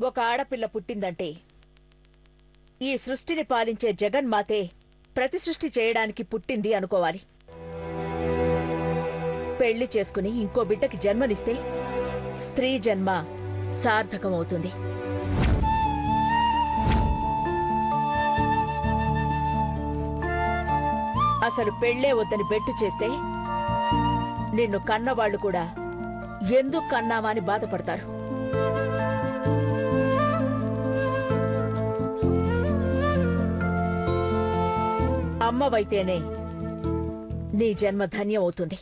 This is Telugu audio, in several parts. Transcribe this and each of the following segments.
ఒక ఆడపిల్ల పుట్టిందంటే ఈ సృష్టిని పాలించే జగన్మాతే ప్రతి సృష్టి చేయడానికి పుట్టింది అనుకోవాలి. పెళ్లి చేసుకుని ఇంకో బిడ్డకి జన్మనిస్తే స్త్రీ జన్మ సార్థకమవుతుంది. అసలు పెళ్లే వద్దని బెట్టు చేస్తే నిన్ను కన్నవాళ్లు కూడా ఎందుకు కన్నావా అని బాధపడతారు. అమ్మవైతేనే నీ జన్మ ధన్యం అవుతుంది.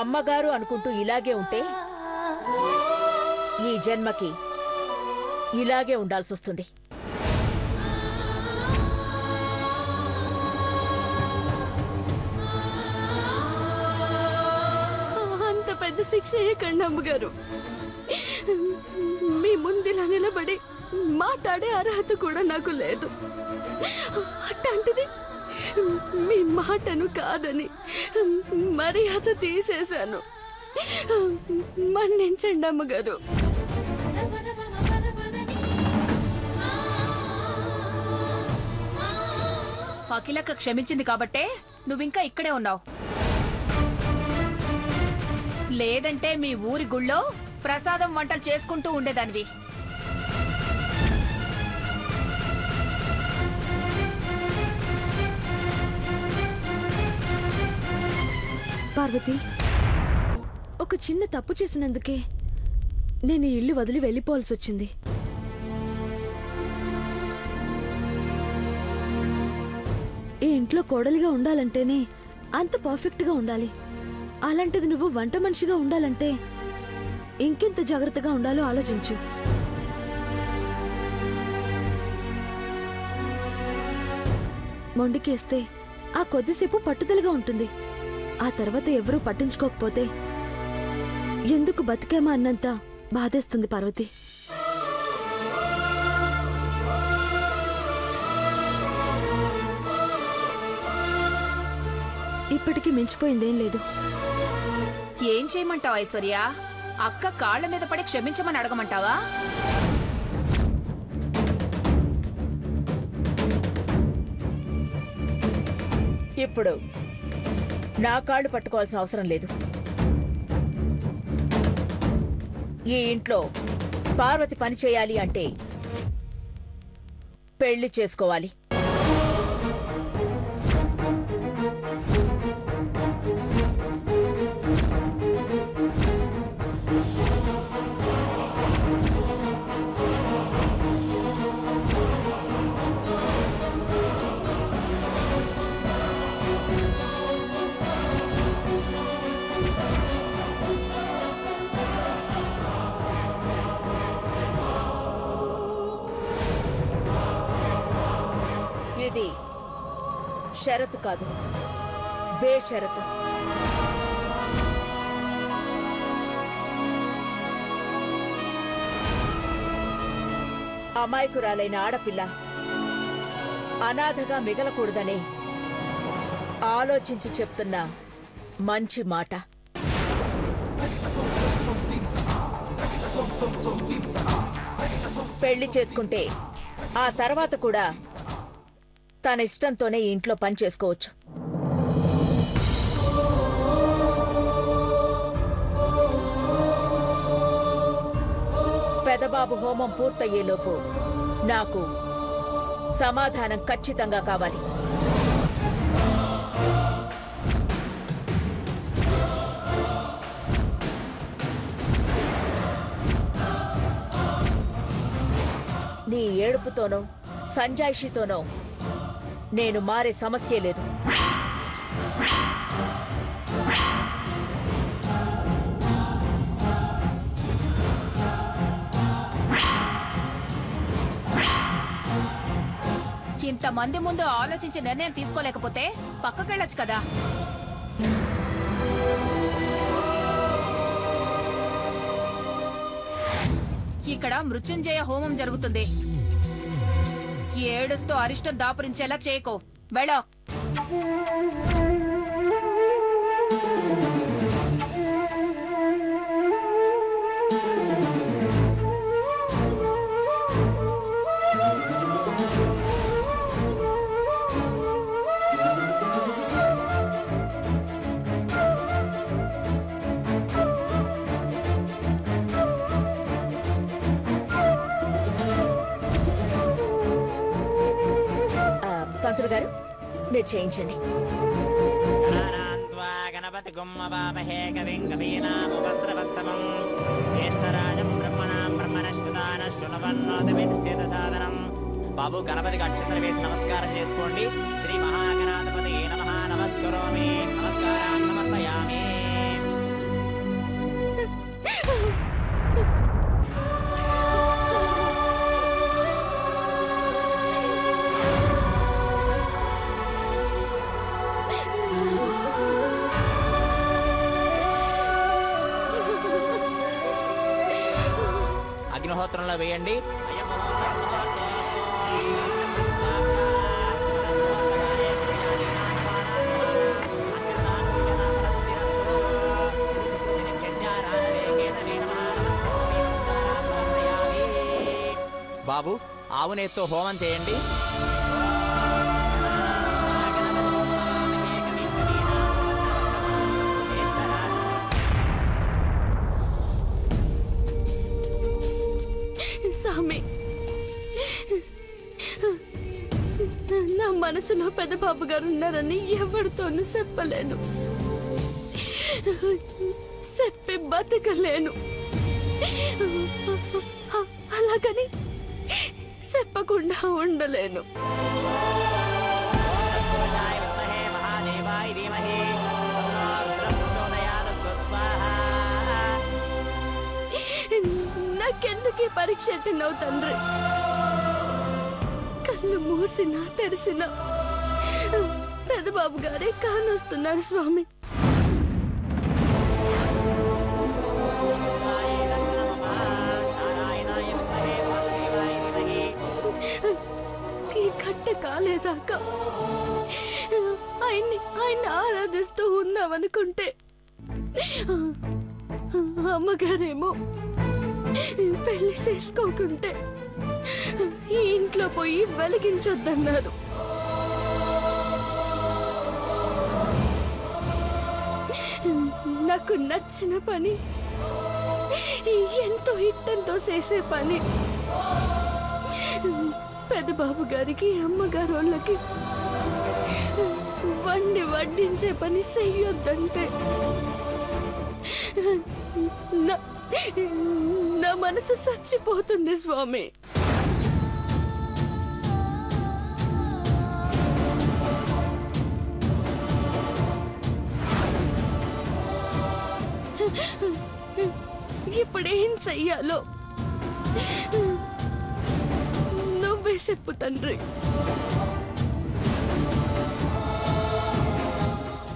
అమ్మగారు అనుకుంటూ ఇలాగే ఉంటే ఈ జన్మకి ఇలాగే ఉండాల్సి వస్తుంది. అంత పెద్ద శిక్ష వేయకండి అమ్మగారు. మీ ముందులా నిలబడి మాట్లాడే అర్హత కూడా నాకు లేదు. అట్లాంటిది మీ మాటను కాదని మర్యాద తీసేశాను. మన్నించండి అమ్మగారు. అఖిలక్క క్షమించింది కాబట్టే నువ్వింకా ఇక్కడే ఉన్నావు. లేదంటే మీ ఊరి గుళ్ళో ప్రసాదం వంటలు చేసుకుంటూ ఉండేదానివి. పార్వతి, ఒక చిన్న తప్పు చేసినందుకే నేను ఇల్లు వదిలి వెళ్ళిపోవాల్సి వచ్చింది. ఈ ఇంట్లో కోడలిగా ఉండాలంటేనే అంత పర్ఫెక్ట్గా ఉండాలి. అలాంటిది నువ్వు వంట మనిషిగా ఉండాలంటే ఇంకెంత జాగ్రత్తగా ఉండాలో ఆలోచించు. మొండికేస్తే ఆ కొద్దిసేపు పట్టుదలగా ఉంటుంది. ఆ తర్వాత ఎవరూ పట్టించుకోకపోతే ఎందుకు బతికేమా అన్నంత బాధేస్తుంది పార్వతి. ఇప్పటికీ మించిపోయిందేం లేదు. ఏం చేయమంటావా ఐశ్వర్య? అక్క కాళ్ల మీద పడి క్షమించమని అడగమంటావా? ఇప్పుడు నా కాళ్ళు పట్టుకోవాల్సిన అవసరం లేదు. ఈ ఇంట్లో పార్వతి పని చేయాలి అంటే పెళ్లి చేసుకోవాలి. ఇది షరతు కాదు, బేషరతు. అమాయకురాలైన ఆడపిల్ల అనాథగా మిగలకూడదనే ఆలోచించి చెప్తున్న మంచి మాట. పెళ్లి చేసుకుంటే ఆ తర్వాత కూడా తన ఇష్టంతోనే ఇంట్లో పని చేసుకోవచ్చు. పెదబాబు హోమం పూర్తయ్యేలోపు నాకు సమాధానం ఖచ్చితంగా కావాలి. నీ ఏడుపుతోనో సంజాయిషితోనో నేను మారే సమస్య లేదు. ఇంతమంది ముందు ఆలోచించి నిర్ణయం తీసుకోలేకపోతే పక్కకెళ్ళొచ్చు కదా. ఇక్కడ మృత్యుంజయ హోమం జరుగుతుంది. ఏడుస్తూ అరిష్టం దాపురించేలా చేయకో. వెళ్ళో. మీరు చేయించండి. గణపతి గుమ్మవామహే కవిం కవీనాముపస్రవస్తమం జ్యేష్ఠరాజం బ్రహ్మణాం బ్రహ్మణస్పదాన శృణవన్నోదమిత సాధనం. బాబు గణపతికి అక్షంతలు వేసి నమస్కారం చేసుకోండి. శ్రీ మహాగణాధిపతి నమః. నమస్కరోమి. నమస్కారం సమర్పయామి. అగ్నిహోత్రంలో వేయండి. బాబు ఆవు నెయ్యితో హోమం చేయండి. స్వామి, నా మనసులో పెద్దబాబు గారు ఉన్నారని ఎవరితోనూ చెప్పలేను, చెప్పి బతకలేను. అలాగని చెప్పకుండా ఉండలేను. నాకెందుకు ఈ పరీక్ష ఎట్టినవు తండ్రి? కళ్ళు మూసినా తెరిసినా పెద్దబాబు గారే కానొస్తున్నారు స్వామి. ఈ కట్ట కాలేదాకా ఆయన్ని ఆరాధిస్తూ ఉన్నామనుకుంటే అమ్మగారేమో పెళ్లి చేసుకోకుంటే ఈ ఇంట్లో పోయి వెలిగించొద్దన్నారు. నాకు నచ్చిన పని, ఎంతో ఇష్టంతో చేసే పని పెద్దబాబు గారికి అమ్మగారు వాళ్ళకి వండి వడ్డించే పని చెయ్యొద్దంటే నా మనసు చచ్చిపోతుంది స్వామి. ఇప్పుడేం చెయ్యాలో నువ్వే చెప్పు తండ్రి.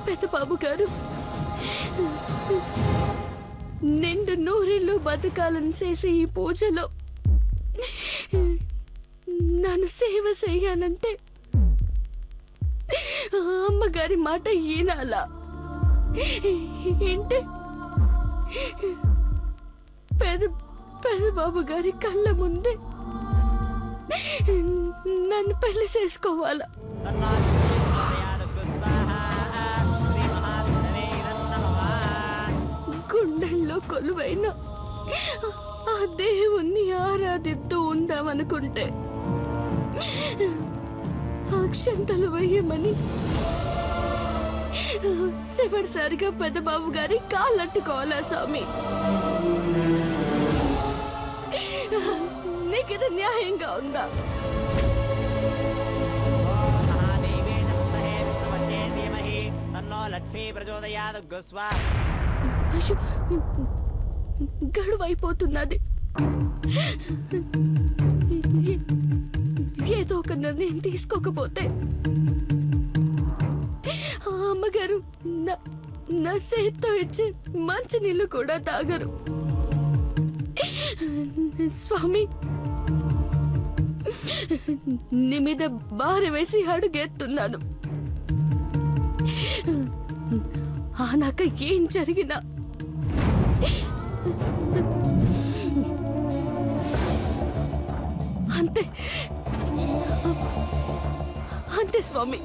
పెద్దబాబు గారు నిండు నూరేళ్ళు బతకాలని చేసే ఈ పూజలో నన్ను సేవ చెయ్యాలంటే అమ్మగారి మాట ఈనాలా? ఏంటి పెద్దబాబు గారి కళ్ళ ముందే నన్ను పెళ్లి చేసుకోవాలా? గుండెల్లో కొలువైన ఆ దేవుణ్ణి ఆరాధిస్తూ ఉందామనుకుంటే అక్షంతలు వేయమని చివరిసారిగా పెద్దబాబు గారి కాళ్ళట్టుకోవాలా స్వామి? నీకిది న్యాయంగా ఉందా? గడువైపోతున్నది. ఏదో ఒక నిర్ణయం తీసుకోకపోతే అమ్మగారు నా చేత్తో ఇచ్చి మంచి నీళ్ళు కూడా తాగరు. స్వామి, నీ మీద భారం వేసి అడుగెత్తున్నాను. నాక ఏం జరిగినా అంతే అంతే స్వామి.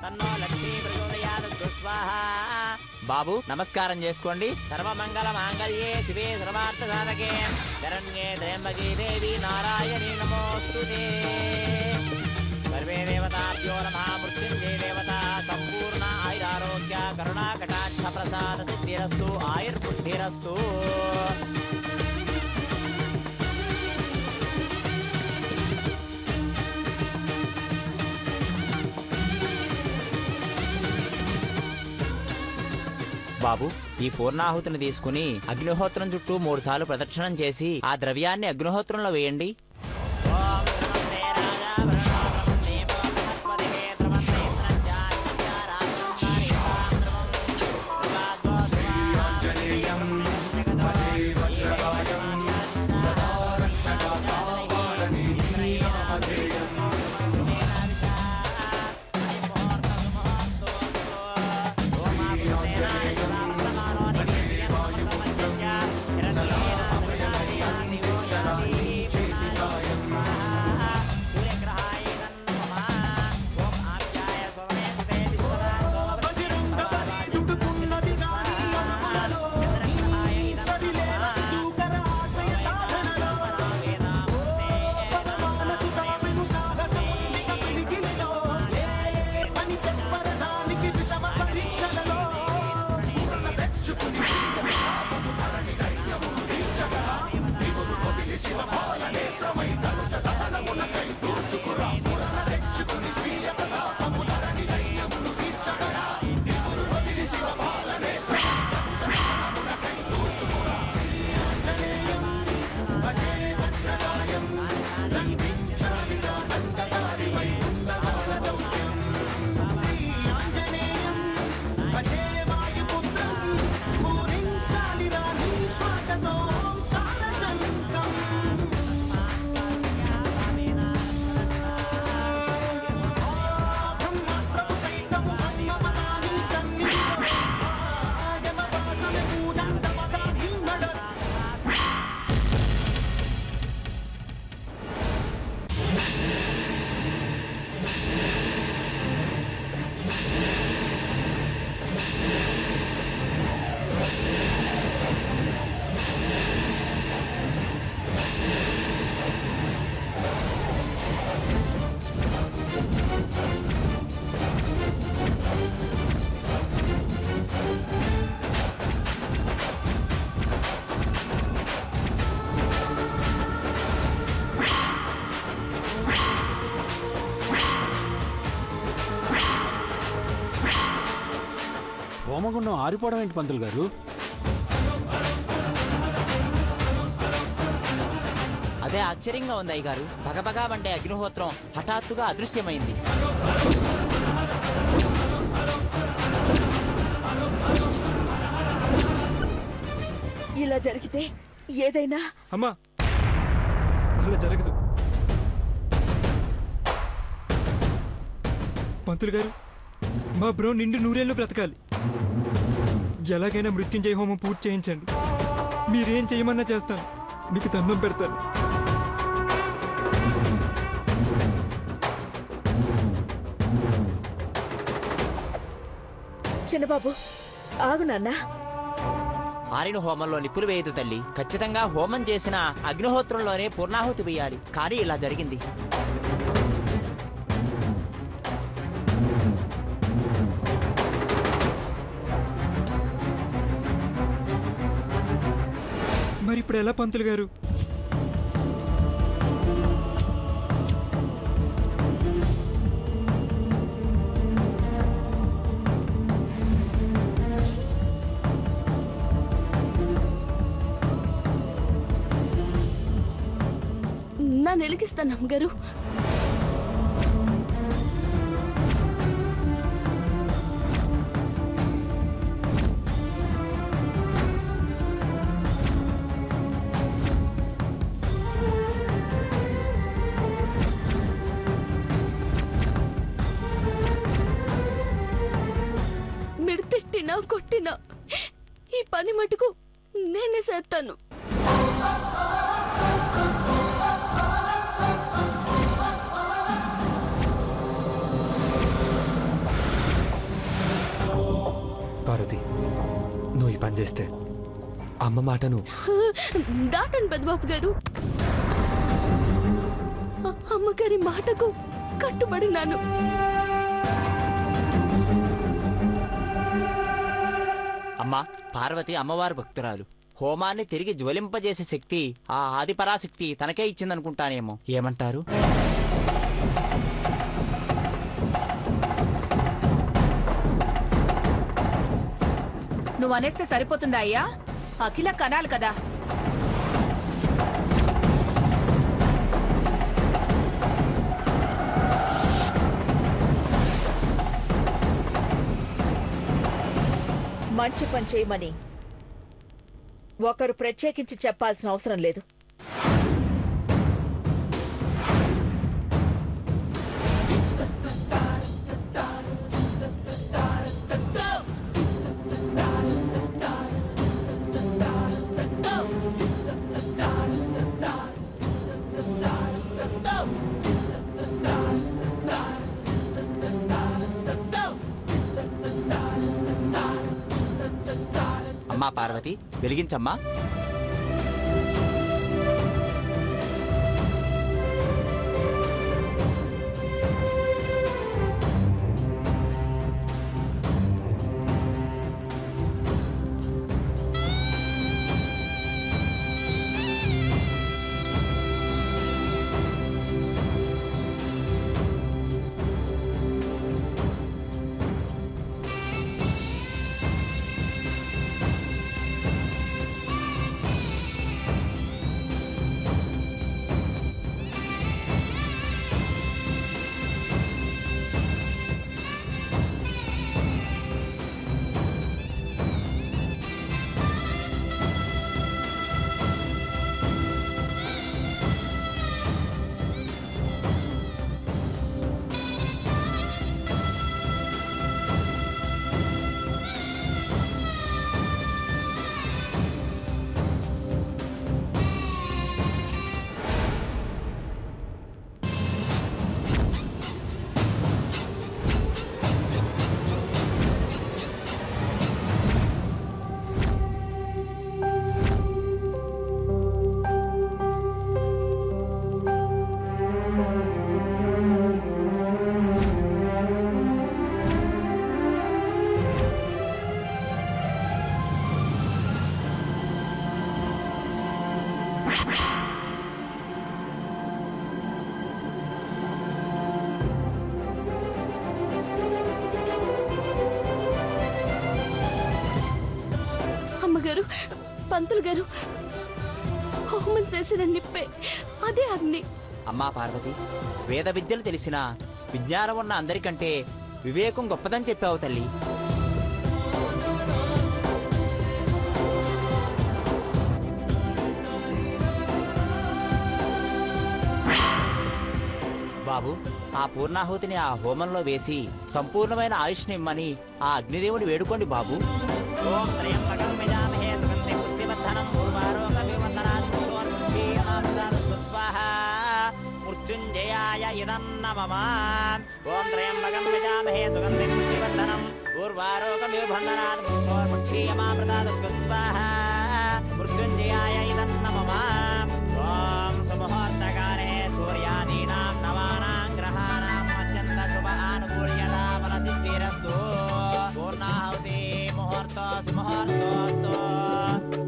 తన్నో లక్ష్మీ ప్రచోదయాత్. బాబు నమస్కారం చేసుకోండి. సర్వమంగళ మాంగళ్యే శివే సర్వార్థ సాధకే శరణ్యే త్ర్యంబకే దేవి నారాయణీ నమోస్తుతే. సర్వే దేవతాభ్యో నమః. మృత్యుంజయ దేవత సంపూర్ణ ఆయురారోగ్య కరుణా కటాక్ష ప్రసాద సిద్ధిరస్తు ఆయుర్బుద్ధిరస్తు. బాబు ఈ పూర్ణాహుతిని తీసుకుని అగ్నిహోత్రం చుట్టూ 3 సార్లు ప్రదక్షిణం చేసి ఆ ద్రవ్యాన్ని అగ్నిహోత్రంలో వేయండి. హోమగుండం ఆరిపోవడం ఏంటి పంతులు గారు? అదే ఆశ్చర్యంగా ఉంది అయ్యగారు. పగపగా వండే అగ్నిహోత్రం హఠాత్తుగా అదృశ్యమైంది. ఇలా జరిగితే ఏదైనా అమ్మా అలా జరగదు. పంతులు గారు మా బ్రో నిండు 100 ఏళ్ళు బ్రతకాలి. ఎలాగైనా మృత్యుంజయ హోమం పూర్తి చేయించండి. మీరేం చేయమన్నా చేస్తాను. మీకు దండం పెడతాను. చిన్నబాబు ఆగు నాన్న. ఆరిన హోమంలో నిప్పులు వేయదు తల్లి. ఖచ్చితంగా హోమం చేసిన అగ్నిహోత్రంలోనే పూర్ణాహుతి వేయాలి. కానీ ఇలా జరిగింది. మరి ఇప్పుడు ఎలా పంతులు గారు? నా నెలకిస్తాను అమ్మగారు. మీరు తిట్టినా కొట్టినా ఈ పని మటుకు నేనే చేస్తాను. పార్వతి, నువ్వు ఈ పని చేస్తే అమ్మ మాటను దాటను పెద్దబాబు గారు. అమ్మగారి మాటకు కట్టుబడినాను. అమ్మా, పార్వతి అమ్మవారి భక్తురాలు. హోమాన్ని తిరిగి జ్వలింపజేసే శక్తి ఆ ఆదిపరాశక్తి తనకే ఇచ్చిందనుకుంటానేమో. ఏమంటారు? నువ్వు అనేస్తే సరిపోతుందా అయ్యా? అఖిల కనాలి కదా. మంచి పని చేయమని ఒకరు ప్రత్యేకించి చెప్పాల్సిన అవసరం లేదు. అమ్మా పార్వతి, వెలిగించమ్మా. అమ్మగారు, పంతులు గారు, హోమం చేసిన నిప్పే అదే అగ్ని. అమ్మా పార్వతి, వేద విద్యలు తెలిసిన విజ్ఞానం ఉన్న అందరికంటే వివేకం గొప్పదని చెప్పావు తల్లి. బాబు, ఆ పూర్ణాహుతిని ఆ హోమంలో వేసి సంపూర్ణమైన ఆయుష్ని ఇమ్మని ఆ అగ్నిదేవుని వేడుకోండి బాబు. ఓం త్రయంబకం యజామహే సుగంధిం పుష్టివర్ధనం స్వాహా మృత్యుంజయాయ ఇదన్నమమ. ఓం త్రయంబకం యజామహే సుగంధిం పుష్టివర్ధనం ఊర్వారోగమివ బంధనాత్ మృత్యుంజయామామృతాత్ స్వాహా మృత్యుంజయాయ ఇదన్నమమ. ఓం సుముహూర్తకాలే సూర్యాదీనాం నవానాం గ్రహాణాం అత్యంత శుభ ఆనుకూల్యతా ఫలసిద్ధిరస్తు. పూర్ణాహుతి ముహూర్త సుముహూర్తోస్తు.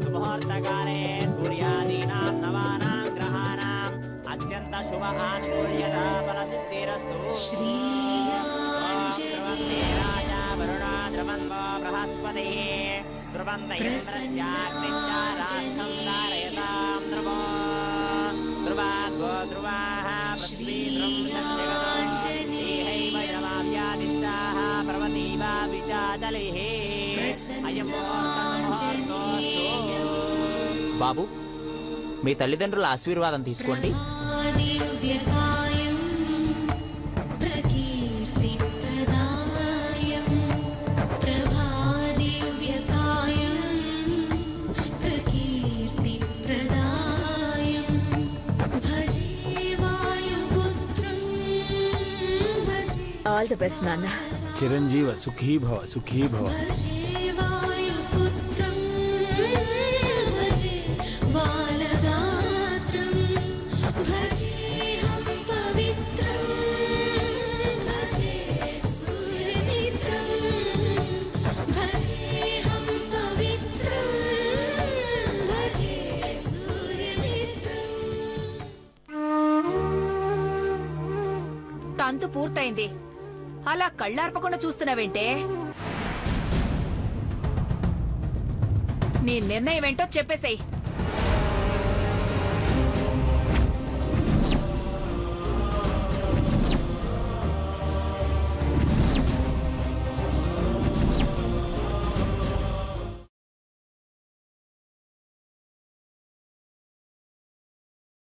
సుముహూర్తకాలే సూర్యాదీనాం నవానాం గ్రహాణాం అత్యంత శుభ ఆనుకూల్యతా ఫలసిద్ధిరస్తు. రాజా వరుణా ద్రవన్వో బృహస్పతిః ధ్రువంత ఇంద్రస్యాగ్నిశ్చ రాక్షం ధారయతాం ధ్రువో ధ్రువాద్వో ధ్రువాః పృథ్వీ ధ్రువం సంజగతో దేహైవ జమావ్యాదిష్టాః పర్వతీవా విచాచలిః అయం ముహూర్తోస్తు. బాబు, మీ తల్లిదండ్రుల ఆశీర్వాదం తీసుకోండి. ఆల్ ది బెస్ట్ నాన్న. చిరంజీవ సుఖీ భవ సుఖీ భవ. పూర్తయింది. అలా కళ్ళార్పకుండా చూస్తున్నావేంటే? నీ నిర్ణయం ఏంటో చెప్పేసేయ్.